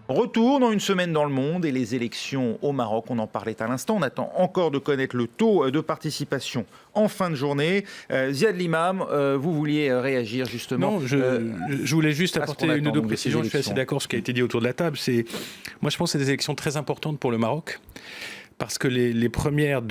Retour dans une semaine dans le monde et les élections au Maroc, on en parlait à l'instant. On attend encore de connaître le taux de participation en fin de journée. Ziad Limam, vous vouliez réagir justement. Non, je voulais juste apporter une ou deux précisions. Je suis assez d'accord avec ce qui a été dit autour de la table. Moi, je pense que c'est des élections très importantes pour le Maroc. Parce que les premières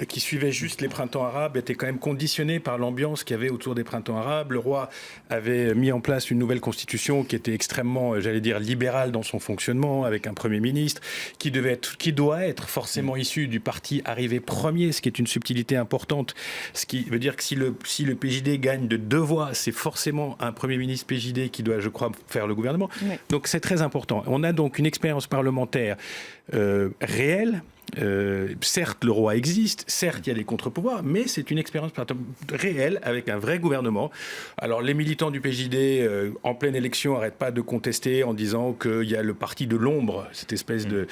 qui suivaient juste les printemps arabes étaient quand même conditionnées par l'ambiance qu'il y avait autour des printemps arabes. Le roi avait mis en place une nouvelle constitution qui était extrêmement, j'allais dire, libérale dans son fonctionnement, avec un Premier ministre qui doit être forcément issu du parti arrivé premier, ce qui est une subtilité importante. Ce qui veut dire que si le PJD gagne de 2 voix, c'est forcément un Premier ministre PJD qui doit, je crois, faire le gouvernement. Oui. Donc c'est très important. On a donc une expérience parlementaire réelle. Certes, le roi existe, certes, il y a des contre-pouvoirs, mais c'est une expérience réelle avec un vrai gouvernement. Alors, les militants du PJD, en pleine élection, n'arrêtent pas de contester en disant qu'il y a le parti de l'ombre, cette espèce de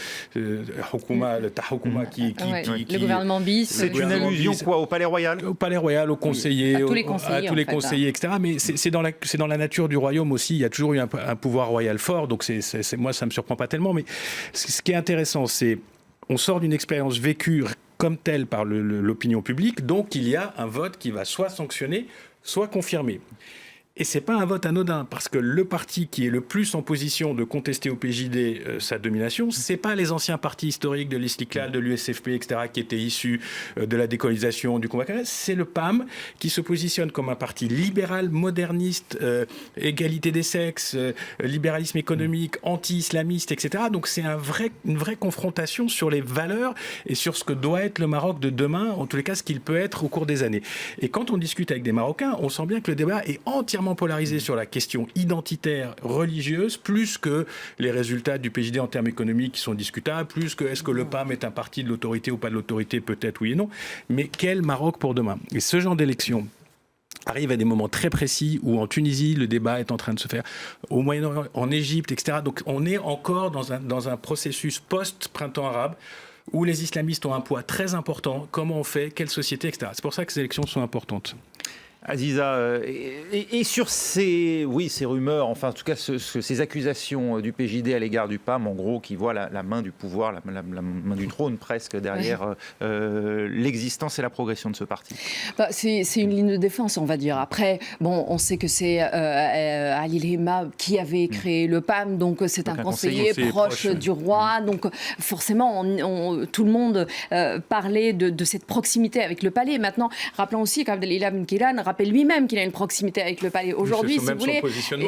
Houkouma, le Tahoukuma qui le gouvernement bis. C'est une allusion quoi, au Palais Royal ? Au Palais Royal, aux conseillers, à tous les conseillers, etc. Mais c'est dans la nature du royaume aussi. Il y a toujours eu un pouvoir royal fort, donc moi, ça ne me surprend pas tellement. Mais ce qui est intéressant, c'est on sort d'une expérience vécue comme telle par l'opinion publique, donc il y a un vote qui va soit sanctionner, soit confirmer. Et ce n'est pas un vote anodin, parce que le parti qui est le plus en position de contester au PJD sa domination, ce n'est pas les anciens partis historiques de l'Istiklal, de l'USFP, etc., qui étaient issus de la décolonisation, du combat carré, c'est le PAM qui se positionne comme un parti libéral, moderniste, égalité des sexes, libéralisme économique, anti-islamiste, etc. Donc c'est une vraie confrontation sur les valeurs et sur ce que doit être le Maroc de demain, en tous les cas ce qu'il peut être au cours des années. Et quand on discute avec des Marocains, on sent bien que le débat est entièrement polarisé sur la question identitaire, religieuse, plus que les résultats du PJD en termes économiques qui sont discutables, plus que est-ce que le PAM est un parti de l'autorité ou pas de l'autorité, peut-être oui et non, mais quel Maroc pour demain ? Et ce genre d'élection arrive à des moments très précis où en Tunisie, le débat est en train de se faire, au Moyen-Orient, en Égypte, etc. Donc on est encore dans un processus post-printemps arabe où les islamistes ont un poids très important, comment on fait, quelle société, etc. C'est pour ça que ces élections sont importantes. Aziza, et sur ces rumeurs, enfin en tout cas ces accusations du PJD à l'égard du PAM, en gros, qui voit la main du pouvoir, la main du trône presque derrière l'existence et la progression de ce parti. C'est une ligne de défense, on va dire. Après, on sait que c'est Ali Lehma qui avait créé le PAM, donc c'est un conseiller proche du roi. Donc forcément, tout le monde parlait de cette proximité avec le palais. Maintenant, rappelons aussi qu'Abdelillah Ben Kilan rappelle lui-même qu'il a une proximité avec le palais. Aujourd'hui, si vous voulez,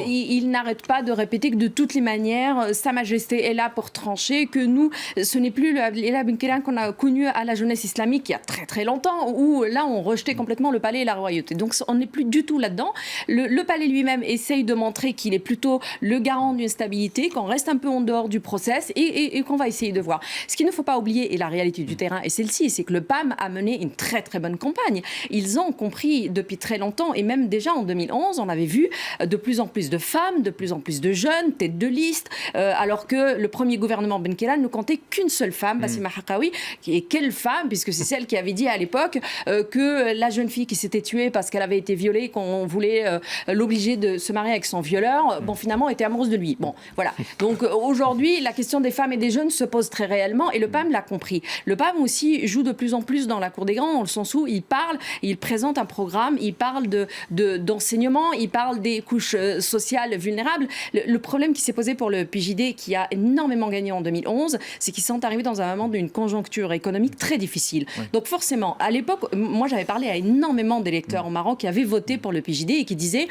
il n'arrête pas de répéter que de toutes les manières, Sa Majesté est là pour trancher, que nous, ce n'est plus l'Abdelillah Ben Kilan qu'on a connu à la jeunesse islamique il y a très très longtemps, où là on rejetait complètement le palais et la royauté. Donc on n'est plus du tout là-dedans. Le palais lui-même essaye de montrer qu'il est plutôt le garant d'une stabilité, qu'on reste un peu en dehors du process et qu'on va essayer de voir. Ce qu'il ne faut pas oublier, et la réalité du terrain est celle-ci, c'est que le PAM a mené une très très bonne campagne. Ils ont compris depuis très longtemps, et même déjà en 2011, on avait vu de plus en plus de femmes, de plus en plus de jeunes, têtes de liste, alors que le premier gouvernement Ben Kilan ne comptait qu'une seule femme, Bassima Hakaoui, qui est quelle femme, puisque c'est celle qui avait dit à l'époque que la jeune fille qui s'était tuée parce qu'elle avait été violée, qu'on voulait l'obliger de se marier avec son violeur, finalement était amoureuse de lui. Bon, voilà. Donc aujourd'hui, la question des femmes et des jeunes se pose très réellement, et le PAM l'a compris. Le PAM aussi joue de plus en plus dans la cour des grands, dans le sens où il parle, il présente un programme, il parle d'enseignement, il parle des couches sociales vulnérables. Le problème qui s'est posé pour le PJD, qui a énormément gagné en 2011, c'est qu'ils sont arrivés dans un moment d'une conjoncture économique très difficile. Oui. Donc forcément, à l'époque, moi j'avais parlé à énormément d'électeurs au Maroc qui avaient voté pour le PJD et qui disaient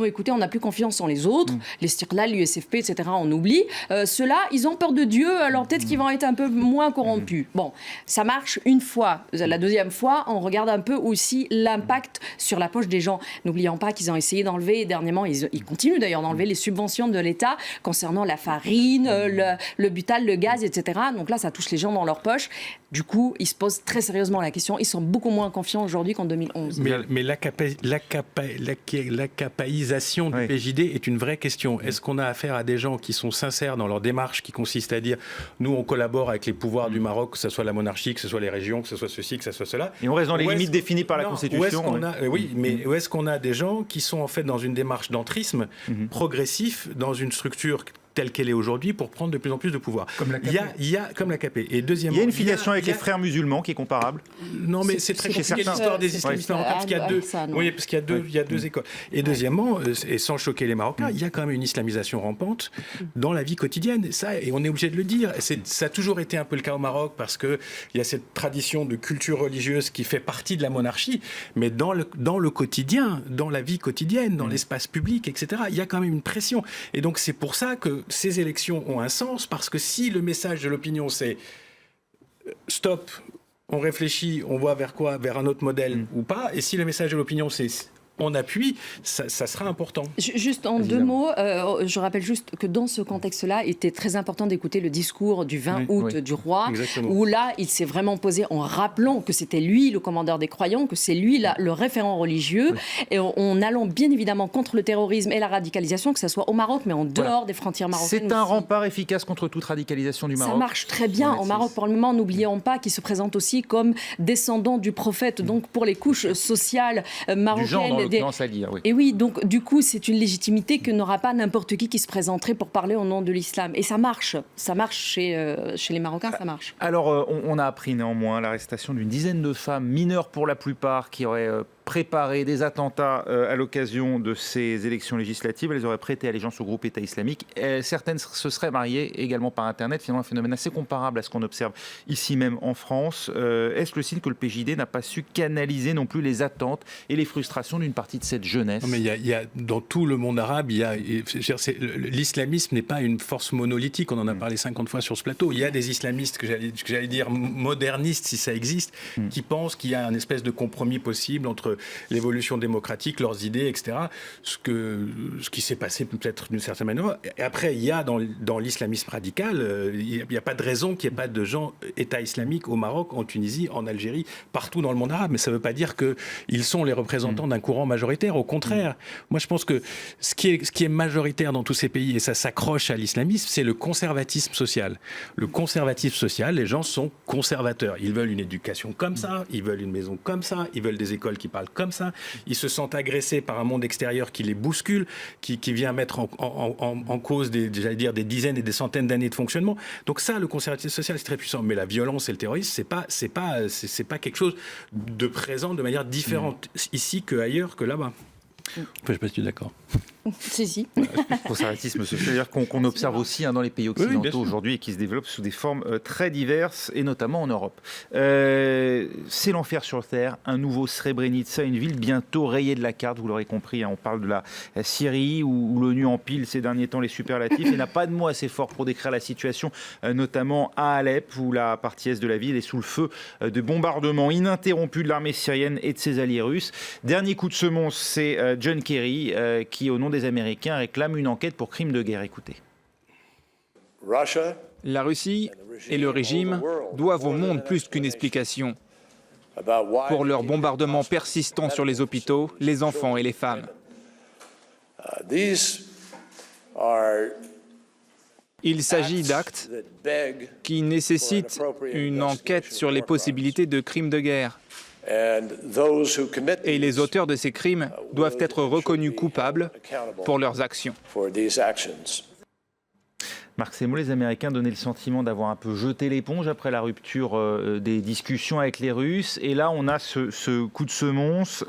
écoutez, on n'a plus confiance en les autres, les Istiklal, l'USFP, etc., on oublie. Ceux-là, ils ont peur de Dieu, alors peut-être qu'ils vont être un peu moins corrompus. Bon, ça marche une fois. La deuxième fois, on regarde un peu aussi l'impact sur la poche des gens. N'oublions pas qu'ils ont essayé d'enlever, dernièrement, ils continuent d'ailleurs d'enlever les subventions de l'État concernant la farine, le butal, le gaz, etc. Donc là, ça touche les gens dans leur poche. Du coup, ils se posent très sérieusement la question. Ils sont beaucoup moins confiants aujourd'hui qu'en 2011. Mais l'accapaïsation du PJD est une vraie question. Est-ce qu'on a affaire à des gens qui sont sincères dans leur démarche, qui consiste à dire nous, on collabore avec les pouvoirs du Maroc, que ce soit la monarchie, que ce soit les régions, que ce soit ceci, que ce soit cela. Et on reste dans les limites définies par la Constitution. Mais où est-ce qu'on a des gens qui sont en fait dans une démarche d'entrisme progressif, dans une structure telle qu'elle est aujourd'hui pour prendre de plus en plus de pouvoir. Comme l'AKP. Il y a comme l'AKP. Et deuxièmement, il y a une filiation avec les frères musulmans qui est comparable. Non, mais c'est très compliqué l'histoire des islamistes marocains parce qu'il y a deux écoles. Et deuxièmement, et sans choquer les Marocains, il y a quand même une islamisation rampante dans la vie quotidienne. Et on est obligé de le dire. Ça a toujours été un peu le cas au Maroc parce qu'il y a cette tradition de culture religieuse qui fait partie de la monarchie, mais dans le quotidien, dans la vie quotidienne, dans l'espace public, etc., il y a quand même une pression. Et donc c'est pour ça que ces élections ont un sens, parce que si le message de l'opinion c'est stop, on réfléchit, on voit vers quoi, vers un autre modèle ou pas, et si le message de l'opinion c'est on appuie, ça sera important. Juste en deux mots, je rappelle juste que dans ce contexte-là, il était très important d'écouter le discours du 20 août du roi, où là, il s'est vraiment posé en rappelant que c'était lui le commandeur des croyants, que c'est lui le référent religieux, et en allant bien évidemment contre le terrorisme et la radicalisation, que ce soit au Maroc, mais en dehors des frontières marocaines. C'est un rempart efficace contre toute radicalisation du Maroc. Ça marche très bien au Maroc pour le moment. N'oublions pas qu'il se présente aussi comme descendant du prophète, donc pour les couches sociales marocaines. Et oui, donc du coup, c'est une légitimité que n'aura pas n'importe qui se présenterait pour parler au nom de l'islam. Et ça marche chez les Marocains, ça marche. Alors, on a appris néanmoins l'arrestation d'une dizaine de femmes, mineures pour la plupart, qui auraient préparé des attentats à l'occasion de ces élections législatives. Elles auraient prêté allégeance au groupe État islamique. Certaines se seraient mariées également par Internet. Finalement, un phénomène assez comparable à ce qu'on observe ici même en France. Est-ce le signe que le PJD n'a pas su canaliser non plus les attentes et les frustrations d'une partie de cette jeunesse? Non, mais il y a dans tout le monde arabe, l'islamisme n'est pas une force monolithique. On en a parlé 50 fois sur ce plateau. Il y a des islamistes que j'allais dire modernistes, si ça existe, qui pensent qu'il y a un espèce de compromis possible entre l'évolution démocratique, leurs idées, etc. Ce qui s'est passé peut-être d'une certaine manière. Et après, il y a dans l'islamisme radical, il n'y a pas de raison qu'il n'y ait pas de gens État islamique au Maroc, en Tunisie, en Algérie, partout dans le monde arabe. Mais ça ne veut pas dire qu'ils sont les représentants d'un courant majoritaire. Au contraire, moi je pense que ce qui est majoritaire dans tous ces pays, et ça s'accroche à l'islamisme, c'est le conservatisme social. Le conservatisme social, les gens sont conservateurs. Ils veulent une éducation comme ça, ils veulent une maison comme ça, ils veulent des écoles qui parlent comme ça, ils se sentent agressés par un monde extérieur qui les bouscule, qui vient mettre en cause des dizaines et des centaines d'années de fonctionnement. Donc ça, le conservatisme social, c'est très puissant. Mais la violence et le terrorisme, c'est pas quelque chose de présent de manière différente ici qu'ailleurs, que là-bas. Enfin, je ne sais pas si tu es d'accord. Si. Conservatisme social qu'on observe aussi dans les pays occidentaux aujourd'hui et qui se développe sous des formes très diverses et notamment en Europe. C'est l'enfer sur Terre, un nouveau Srebrenica, une ville bientôt rayée de la carte, vous l'aurez compris, on parle de la Syrie où l'ONU empile ces derniers temps les superlatifs et n'a pas de mots assez forts pour décrire la situation, notamment à Alep où la partie est de la ville est sous le feu de bombardements ininterrompus de l'armée syrienne et de ses alliés russes. Dernier coup de semonce, c'est John Kerry qui, au nom des Américains, réclame une enquête pour crimes de guerre. Écoutez. La Russie et le régime doivent au monde plus qu'une explication pour leurs bombardements persistants sur les hôpitaux, les enfants et les femmes. Il s'agit d'actes qui nécessitent une enquête sur les possibilités de crimes de guerre. Et les auteurs de ces crimes doivent être reconnus coupables pour leurs actions. Marc Semo, les Américains donnaient le sentiment d'avoir un peu jeté l'éponge après la rupture des discussions avec les Russes. Et là, on a ce coup de semonce.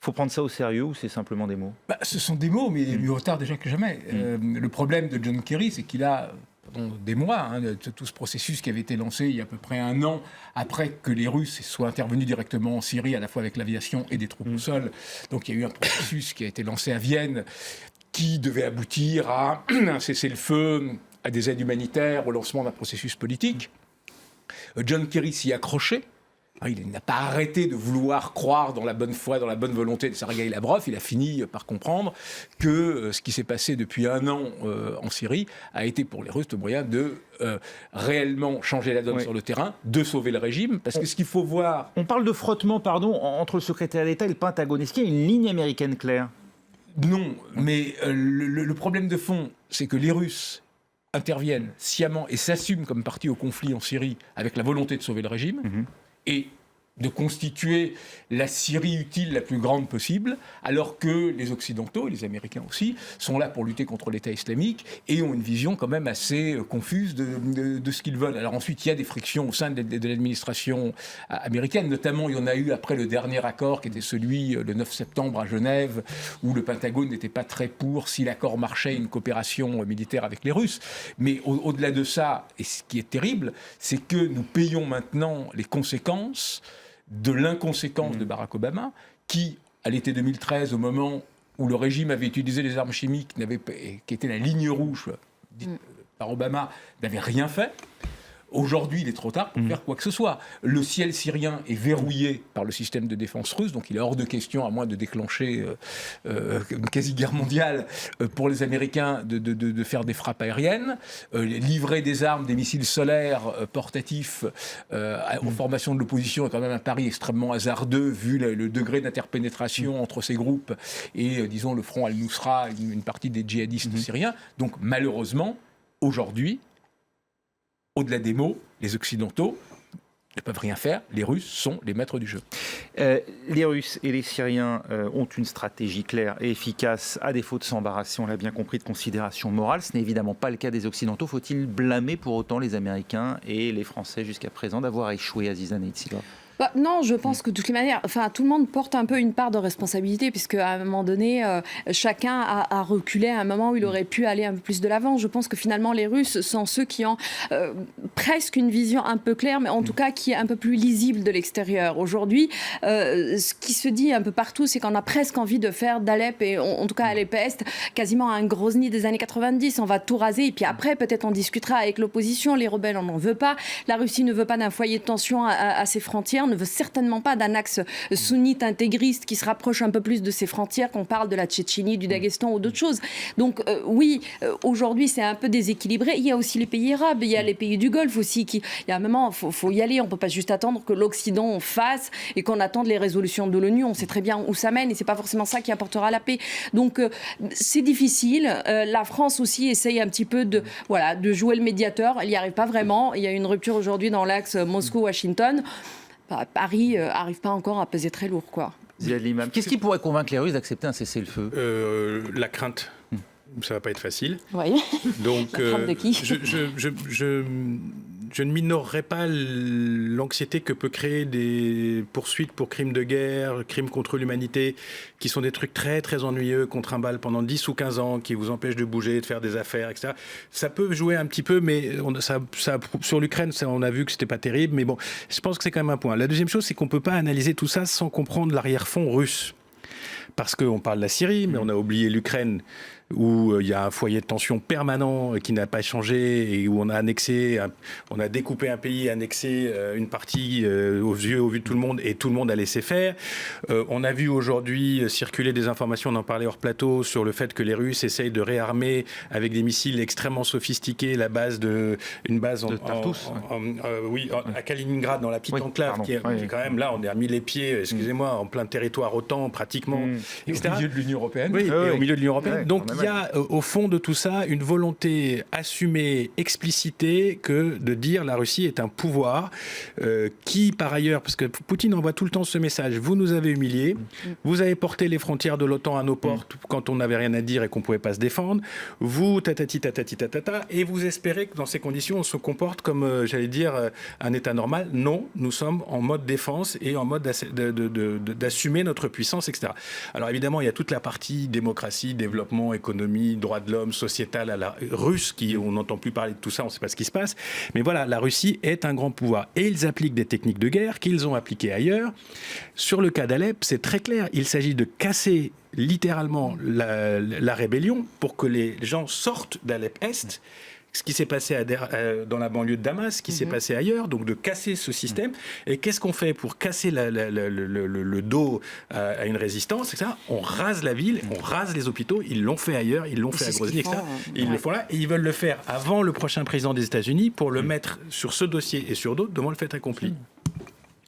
Faut prendre ça au sérieux ou c'est simplement des mots? Ce sont des mots, mais mieux tard déjà que jamais. Le problème de John Kerry, c'est qu'il a des mois, tout ce processus qui avait été lancé il y a à peu près un an après que les Russes soient intervenus directement en Syrie, à la fois avec l'aviation et des troupes au sol. Donc il y a eu un processus qui a été lancé à Vienne, qui devait aboutir à un cessez-le-feu, à des aides humanitaires, au lancement d'un processus politique. John Kerry s'y accrochait. Il n'a pas arrêté de vouloir croire dans la bonne foi, dans la bonne volonté de Sergueï Lavrov. Il a fini par comprendre que ce qui s'est passé depuis un an en Syrie a été pour les Russes le moyen de réellement changer la donne sur le terrain, de sauver le régime. Parce que ce qu'il faut voir... On parle de frottement, entre le secrétaire d'État et le Pentagone. Est-ce qu'il y a une ligne américaine claire? Non, mais le problème de fond, c'est que les Russes interviennent sciemment et s'assument comme partie au conflit en Syrie avec la volonté de sauver le régime. Et de constituer la Syrie utile la plus grande possible, alors que les Occidentaux, et les Américains aussi, sont là pour lutter contre l'État islamique et ont une vision quand même assez confuse de ce qu'ils veulent. Alors ensuite, il y a des frictions au sein de l'administration américaine, notamment il y en a eu après le dernier accord, qui était celui le 9 septembre à Genève, où le Pentagone n'était pas très pour, si l'accord marchait, une coopération militaire avec les Russes. Mais au-delà de ça, et ce qui est terrible, c'est que nous payons maintenant les conséquences de l'inconséquence de Barack Obama, qui, à l'été 2013, au moment où le régime avait utilisé les armes chimiques, qui était la ligne rouge dite par Obama, n'avait rien fait. Aujourd'hui, il est trop tard pour faire quoi que ce soit. Le ciel syrien est verrouillé par le système de défense russe, donc il est hors de question, à moins de déclencher une quasi-guerre mondiale, pour les Américains de faire des frappes aériennes. Livrer des armes, des missiles solaires portatifs aux formations de l'opposition est quand même un pari extrêmement hasardeux, vu le degré d'interpénétration entre ces groupes et, disons, le front al-Nusra, une partie des djihadistes syriens. Donc, malheureusement, aujourd'hui, au-delà des mots, les Occidentaux ne peuvent rien faire. Les Russes sont les maîtres du jeu. Les Russes et les Syriens ont une stratégie claire et efficace, à défaut de s'embarrasser, on l'a bien compris, de considération morale. Ce n'est évidemment pas le cas des Occidentaux. Faut-il blâmer pour autant les Américains et les Français jusqu'à présent d'avoir échoué, Aziza Neytsilor ? Non, je pense que de toutes les manières, tout le monde porte un peu une part de responsabilité, puisque à un moment donné, chacun a reculé à un moment où il aurait pu aller un peu plus de l'avant. Je pense que finalement, les Russes sont ceux qui ont presque une vision un peu claire, mais en tout cas qui est un peu plus lisible de l'extérieur. Aujourd'hui, ce qui se dit un peu partout, c'est qu'on a presque envie de faire d'Alep, et en tout cas Alep Est, quasiment un Grozny des années 90. On va tout raser, et puis après, peut-être on discutera avec l'opposition. Les rebelles, on n'en veut pas. La Russie ne veut pas d'un foyer de tension à ses frontières, ne veut certainement pas d'un axe sunnite intégriste qui se rapproche un peu plus de ses frontières, qu'on parle de la Tchétchénie, du Daghestan ou d'autres choses. Donc oui, aujourd'hui c'est un peu déséquilibré. Il y a aussi les pays arabes, il y a les pays du Golfe aussi. Il y a un moment, il faut y aller. On ne peut pas juste attendre que l'Occident fasse et qu'on attende les résolutions de l'ONU. On sait très bien où ça mène et ce n'est pas forcément ça qui apportera la paix. Donc c'est difficile. La France aussi essaye un petit peu de jouer le médiateur. Elle n'y arrive pas vraiment. Il y a une rupture aujourd'hui dans l'axe Moscou-Washington. Paris n'arrive pas encore à peser très lourd, quoi. Ziad Limam, qu'est-ce qui pourrait convaincre les Russes d'accepter un cessez-le-feu ? La crainte. Ça va pas être facile. Oui. Donc, la crainte de qui ? Je ne minorerai pas l'anxiété que peut créer des poursuites pour crimes de guerre, crimes contre l'humanité, qui sont des trucs très très ennuyeux qu'on trimballe pendant 10 ou 15 ans, qui vous empêchent de bouger, de faire des affaires, etc. Ça peut jouer un petit peu, mais sur l'Ukraine, on a vu que c'était pas terrible, mais bon, je pense que c'est quand même un point. La deuxième chose, c'est qu'on peut pas analyser tout ça sans comprendre l'arrière-fond russe. Parce qu'on parle de la Syrie, mais on a oublié l'Ukraine, où il y a un foyer de tension permanent qui n'a pas changé et où on a découpé un pays, annexé une partie au vu de tout le monde et tout le monde a laissé faire. On a vu aujourd'hui circuler des informations, on en parlait hors plateau, sur le fait que les Russes essayent de réarmer avec des missiles extrêmement sophistiqués une base Tartous, à Kaliningrad, dans la petite enclave qui est quand même là, on est à 1000 pieds, excusez-moi, en plein territoire OTAN pratiquement, etc. Au milieu de l'Union européenne. Oui, et au milieu de l'Union européenne. Donc il y a au fond de tout ça une volonté assumée, explicitée, que de dire la Russie est un pouvoir qui, par ailleurs, parce que Poutine envoie tout le temps ce message, vous nous avez humiliés, vous avez porté les frontières de l'OTAN à nos portes quand on n'avait rien à dire et qu'on ne pouvait pas se défendre, vous tatati tatati tatata, et vous espérez que dans ces conditions on se comporte comme, j'allais dire, un État normal. Non, nous sommes en mode défense et en mode d'assumer notre puissance, etc. Alors évidemment, il y a toute la partie démocratie, développement, économie, droits de l'homme, sociétal à la russe, on n'entend plus parler de tout ça, on ne sait pas ce qui se passe. Mais voilà, la Russie est un grand pouvoir. Et ils appliquent des techniques de guerre qu'ils ont appliquées ailleurs. Sur le cas d'Alep, c'est très clair. Il s'agit de casser littéralement la rébellion pour que les gens sortent d'Alep Est. Ce qui s'est passé dans la banlieue de Damas, ce qui s'est passé ailleurs, donc de casser ce système. Et qu'est-ce qu'on fait pour casser le dos à une résistance, etc. On rase la ville, on rase les hôpitaux, ils l'ont fait ailleurs, ils l'ont fait à Grozny, etc. Ils le font là, et ils veulent le faire avant le prochain président des États-Unis pour le mettre sur ce dossier et sur d'autres devant le fait accompli.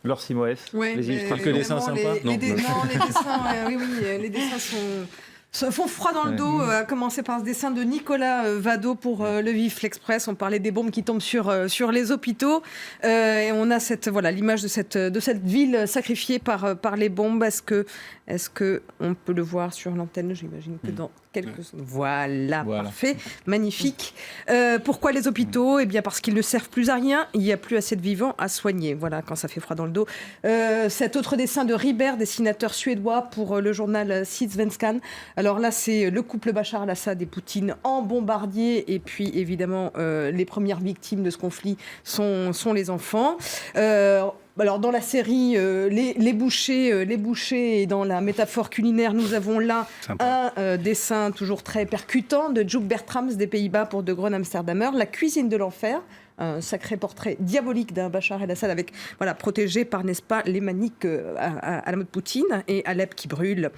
Laure Simoes, quelques dessins sympas. Non, les dessins, les dessins sont Ce fond froid dans le dos, à commencer par ce dessin de Nicolas Vado pour le Vif l'Express. On parlait des bombes qui tombent sur les hôpitaux. Et on a l'image de cette ville sacrifiée par les bombes. Est-ce que on peut le voir sur l'antenne? J'imagine que dans quelques secondes. Voilà, parfait, magnifique. Pourquoi les hôpitaux? Eh bien parce qu'ils ne servent plus à rien. Il n'y a plus assez de vivants à soigner. Voilà, quand ça fait froid dans le dos. Cet autre dessin de Ribert, dessinateur suédois pour le journal Sydsvenskan. Alors là, c'est le couple Bachar al-Assad et Poutine en bombardier. Et puis, évidemment, les premières victimes de ce conflit sont les enfants. Alors dans la série les bouchers et dans la métaphore culinaire, nous avons là un dessin toujours très percutant de Joep Bertrams des Pays-Bas pour De Groen Amsterdammer, La cuisine de l'enfer. Un sacré portrait diabolique d'un Bachar el-Assad avec, protégé par, n'est-ce pas, les maniques à la mode Poutine et Alep qui brûle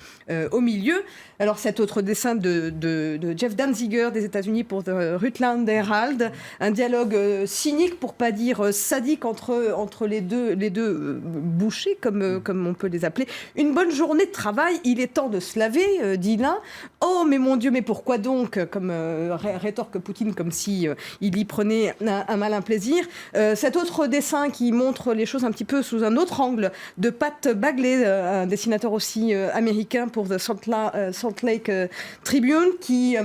au milieu. Alors cet autre dessin de Jeff Danziger des États-Unis pour The Rutland Herald, un dialogue cynique pour pas dire sadique entre les deux bouchers comme on peut les appeler. Une bonne journée de travail, il est temps de se laver, dit l'un. Oh mais mon Dieu, mais pourquoi donc, comme rétorque Poutine comme si il y prenait un malin plaisir. Cet autre dessin qui montre les choses un petit peu sous un autre angle de Pat Bagley, un dessinateur aussi américain pour The Salt Lake Tribune, qui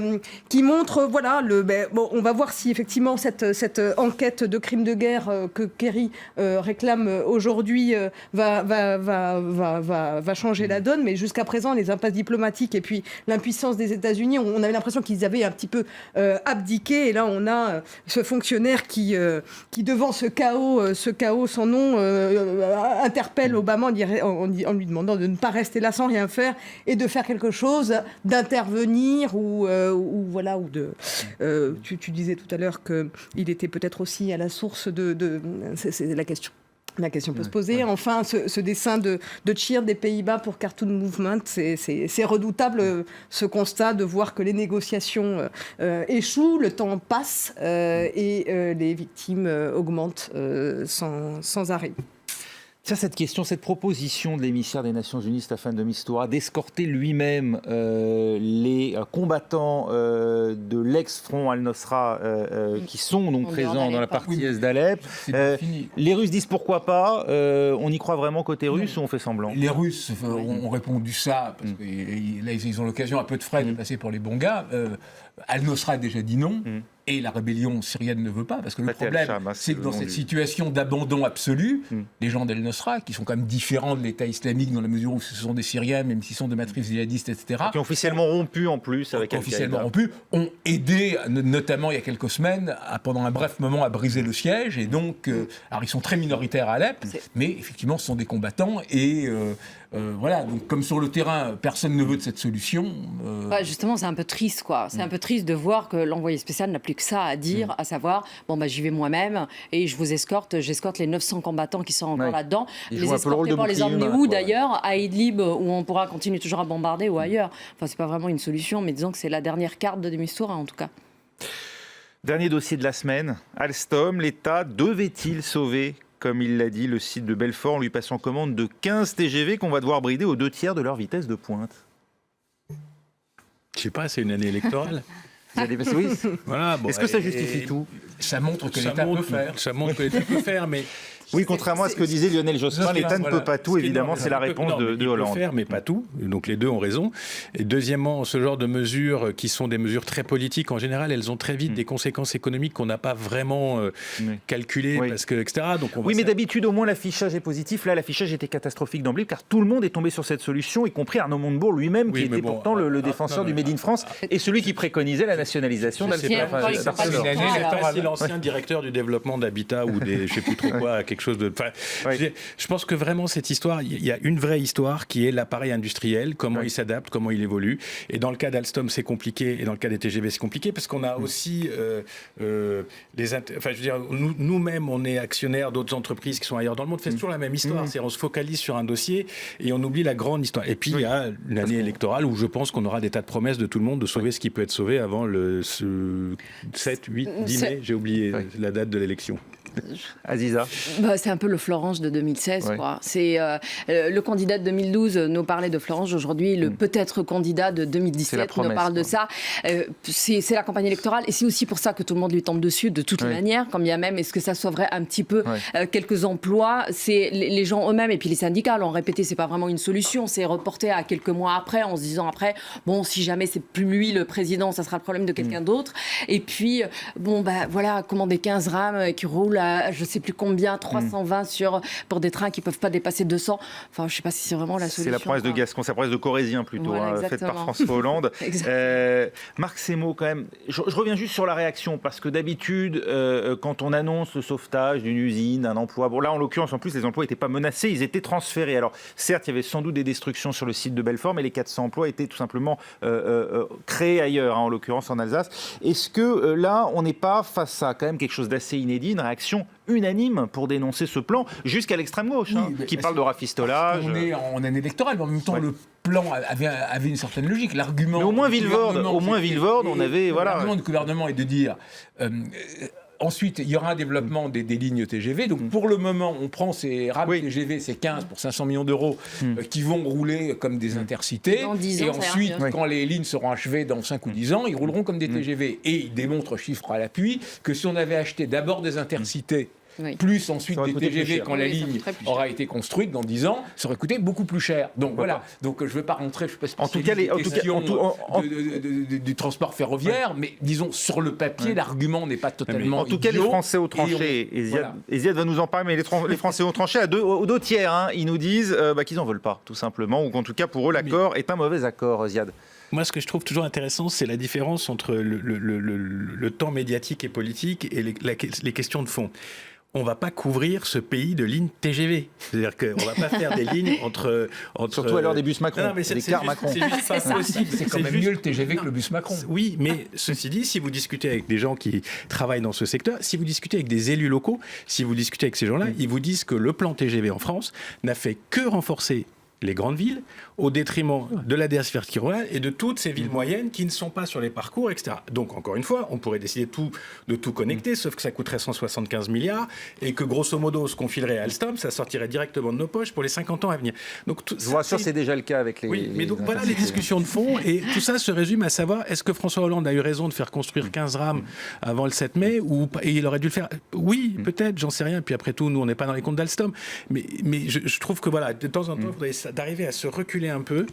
montre, on va voir si effectivement cette enquête de crimes de guerre que Kerry réclame aujourd'hui va changer la donne, mais jusqu'à présent les impasses diplomatiques et puis l'impuissance des États-Unis, on avait l'impression qu'ils avaient un petit peu abdiqué, et là on a ce fonctionnaire qui devant ce chaos sans nom interpelle Obama en lui demandant de ne pas rester là sans rien faire et de faire quelque chose, d'intervenir tu disais tout à l'heure qu'il était peut-être aussi à la source c'est la question. La question peut se poser. Enfin, ce dessin de Cheer des Pays-Bas pour Cartoon Movement, c'est redoutable, ce constat de voir que les négociations échouent, le temps passe et les victimes augmentent sans arrêt. Tiens, cette proposition de l'émissaire des Nations Unies, Staffan de Mistura, d'escorter lui-même les combattants de l'ex-front Al-Nosra qui sont donc présents dans la partie est d'Alep. Les Russes disent pourquoi pas. On y croit vraiment côté russe ou on fait semblant? Les Russes ont répondu ça, parce que là ils ont l'occasion à peu de frais de passer pour les bons gars. Al-Nosra a déjà dit non. Et la rébellion syrienne ne veut pas, parce que le problème, c'est que dans cette situation d'abandon absolu, les gens d'Al-Nosra, qui sont quand même différents de l'État islamique dans la mesure où ce sont des Syriens, même s'ils sont de matrice djihadiste, etc. Qui ont officiellement rompu en plus avec Al-Qaïda. Ont aidé, notamment il y a quelques semaines, pendant un bref moment, à briser le siège. Et donc, alors ils sont très minoritaires à Alep, mais effectivement, ce sont des combattants. Et donc comme sur le terrain, personne ne veut de cette solution. Justement, c'est un peu triste, quoi. C'est un peu triste de voir que l'envoyé spécial n'a plus que ça à dire, à savoir, j'y vais moi-même et je vous escorte, j'escorte les 900 combattants qui sont encore là-dedans. Les escorter pour les emmener où d'ailleurs? À Idlib, où on pourra continuer toujours à bombarder, ou ailleurs. Enfin, c'est pas vraiment une solution, mais disons que c'est la dernière carte de Mistura, en tout cas. Dernier dossier de la semaine. Alstom, l'État devait-il sauver, comme il l'a dit, le site de Belfort en lui passant commande de 15 TGV qu'on va devoir brider aux 2/3 de leur vitesse de pointe? Je sais pas, c'est une année électorale. Oui. Voilà, est-ce que ça justifie tout? Ça montre que l'État peut faire. Ça montre que l'État peut faire, mais... Oui, contrairement à ce que disait Lionel Jospin, l'État ne peut pas tout, évidemment, c'est la réponse de Hollande. Il peut faire, mais pas tout. Donc les deux ont raison. Et deuxièmement, ce genre de mesures qui sont des mesures très politiques, en général, elles ont très vite des conséquences économiques qu'on n'a pas vraiment calculées, parce que, etc. Donc mais d'habitude, au moins, l'affichage est positif. Là, l'affichage était catastrophique d'emblée, car tout le monde est tombé sur cette solution, y compris Arnaud Montebourg lui-même, qui était pourtant le défenseur du Made in France, et celui qui préconisait la nationalisation d'Alstom. C'est l'ancien directeur du développement d'Habitat ou des, je sais plus trop quoi, quelque chose de... Je pense que vraiment cette histoire, il y a une vraie histoire qui est l'appareil industriel, comment il s'adapte, comment il évolue. Et dans le cas d'Alstom, c'est compliqué, et dans le cas des TGV, c'est compliqué, parce qu'on a aussi nous-mêmes, on est actionnaires d'autres entreprises qui sont ailleurs dans le monde. C'est toujours la même histoire. On se focalise sur un dossier et on oublie la grande histoire. Et puis il y a une année électorale où je pense qu'on aura des tas de promesses de tout le monde de sauver ce qui peut être sauvé avant le 7, 8, 10 mai. J'ai oublié la date de l'élection. Aziza. C'est un peu le Florange de 2016. Ouais. Quoi. C'est, le candidat de 2012 nous parlait de Florange. Aujourd'hui, le peut-être candidat de 2017 promesse, nous parle de quoi. ça. C'est la campagne électorale et c'est aussi pour ça que tout le monde lui tombe dessus de toutes les manières. Comme bien même, est-ce que ça sauverait un petit peu quelques emplois? C'est les gens eux-mêmes et puis les syndicats l'ont répété, c'est pas vraiment une solution. C'est reporté à quelques mois après en se disant après, bon, si jamais c'est plus lui le président, ça sera le problème de quelqu'un d'autre. Et puis, voilà, commander 15 rames qui roulent à je sais plus combien, 320 pour des trains qui peuvent pas dépasser 200. Enfin, je sais pas si c'est vraiment la solution. C'est la promesse de Gascon, c'est la promesse de Corrézien plutôt, Voilà, faite par François Hollande. Marc Semo, quand même, je reviens juste sur la réaction, parce que d'habitude, quand on annonce le sauvetage d'une usine, d'un emploi, bon là en l'occurrence, en plus, les emplois n'étaient pas menacés, ils étaient transférés. Alors certes, il y avait sans doute des destructions sur le site de Belfort, mais les 400 emplois étaient tout simplement créés ailleurs, en l'occurrence en Alsace. Est-ce que là, on n'est pas face à quand même quelque chose d'assez inédit, une réaction unanime pour dénoncer ce plan, jusqu'à l'extrême gauche, qui parle de rafistolage. On est en année électorale, mais en même temps, le plan avait une certaine logique. L'argument. Mais au moins Villevorde, on avait. L'argument du gouvernement est de dire. Ensuite, il y aura un développement des lignes TGV. Donc, pour le moment, on prend ces rames TGV, ces 15 pour 500 millions d'euros, qui vont rouler comme des intercités. Et ensuite, quand les lignes seront achevées dans 5 ou 10 ans, ils rouleront comme des TGV. Et ils démontrent, chiffres à l'appui, que si on avait acheté d'abord des intercités, plus ensuite des TGV quand la ligne aura été construite dans 10 ans, ça aurait coûté beaucoup plus cher. Donc voilà. Donc je ne vais pas rentrer, je ne sais pas du transport ferroviaire, mais disons sur le papier, l'argument n'est pas totalement En tout cas, les Français ont tranché. Et Ziad va nous en parler, mais les Français ont tranché aux deux tiers. Ils nous disent qu'ils n'en veulent pas, tout simplement, ou qu'en tout cas pour eux l'accord est un mauvais accord, Ziad. Moi, ce que je trouve toujours intéressant, c'est la différence entre le temps médiatique et politique et les questions de fond. On ne va pas couvrir ce pays de lignes TGV. C'est-à-dire qu'on ne va pas faire des lignes entre... Surtout à l'heure des bus Macron, des cars Macron. C'est juste pas possible. C'est quand même mieux le TGV que le bus Macron. Oui, mais ceci dit, si vous discutez avec des gens qui travaillent dans ce secteur, si vous discutez avec des élus locaux, si vous discutez avec ces gens-là, ils vous disent que le plan TGV en France n'a fait que renforcer les grandes villes, au détriment de la desserte rurale et de toutes ces villes moyennes qui ne sont pas sur les parcours, etc. Donc, encore une fois, on pourrait décider de tout connecter, sauf que ça coûterait 175 milliards et que, grosso modo, ce qu'on filerait à Alstom, ça sortirait directement de nos poches pour les 50 ans à venir. Donc, je vous rassure, c'est déjà le cas avec les... Oui, mais donc voilà les discussions de fond, et tout ça se résume à savoir, est-ce que François Hollande a eu raison de faire construire 15 rames avant le 7 mai, et il aurait dû le faire? Oui, peut-être, j'en sais rien, puis après tout, nous, on n'est pas dans les comptes d'Alstom, mais je trouve que, voilà, de temps en temps, il faudrait d'arriver à se reculer un peu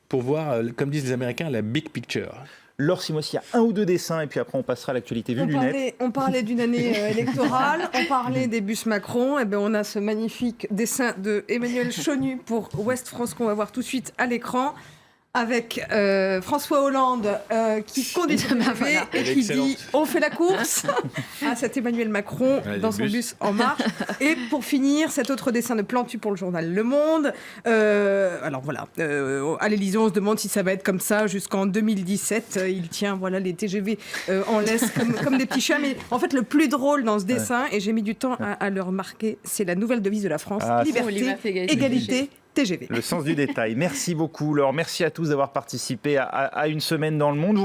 pour voir, comme disent les Américains, la big picture. Laure Simos, il y a un ou deux dessins et puis après on passera à l'actualité vue du net. On parlait d'une année électorale, on parlait des bus Macron, et bien on a ce magnifique dessin de Emmanuel Chonu pour Ouest France qu'on va voir tout de suite à l'écran. Avec François Hollande qui conduit son TGV et qui dit « on fait la course » à cet Emmanuel Macron dans son bus En Marche. Et pour finir, cet autre dessin de Plantu pour le journal Le Monde. Alors voilà, à l'Élysée, on se demande si ça va être comme ça jusqu'en 2017. Il tient les TGV en laisse comme des petits chats. Mais en fait, le plus drôle dans ce dessin, et j'ai mis du temps à le remarquer, c'est la nouvelle devise de la France. Liberté, égalité, TGV. Le sens du détail. Merci beaucoup, Laure. Merci à tous d'avoir participé à Une semaine dans le monde.